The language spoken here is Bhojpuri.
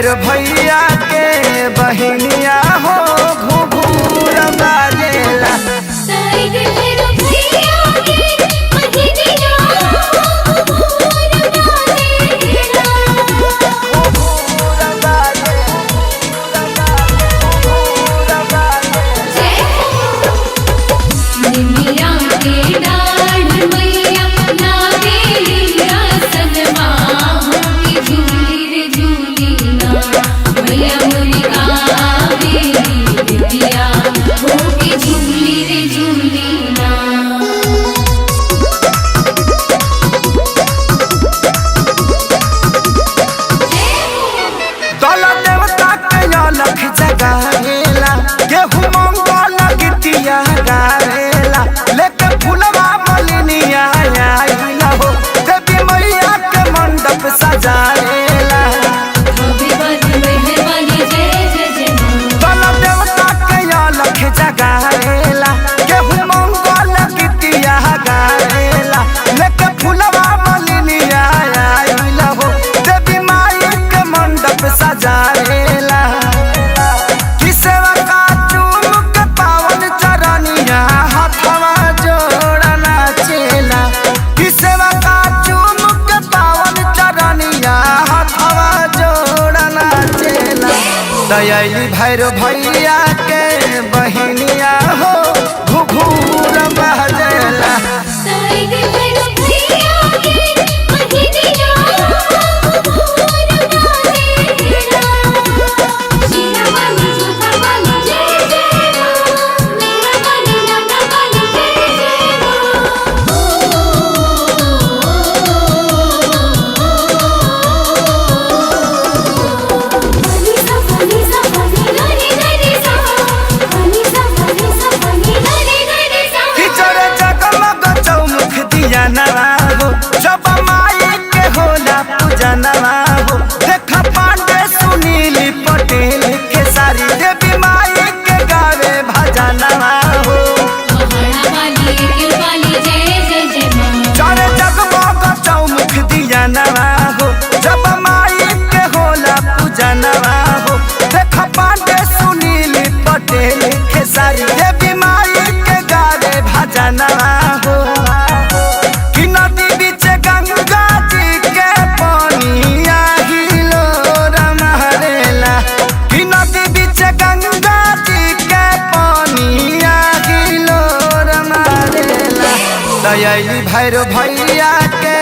भैर भैया के बहिनिया हो घुघुर बाजेला। जगावेला गेहूं मंगल गिटिया गावेला लेके फुलवा मलिनिया आइला हो देवी मैया के मंडप सजावेला। तोला देवता के अलख जगावेला गेहूं मंगल गिटिया गावेला लेके फुलवा मलिनिया आइला हो देवी माई के मंडप सजावेला। दयाली भैर भैया के बहिनिया हो घुघुर बजेला। जब माई के होला पूजनवा हो देखा पांडे सुनील पटेल के सारी देवी माई के गावे भजनवा हो। चारे जगमग चौमुख दिया नवा हो जब माई के होला पूजनवा हो देखा पांडे सुनील पटेल के सारी देवी माई के गावे भजनवा हो। दयाली भैर भैया के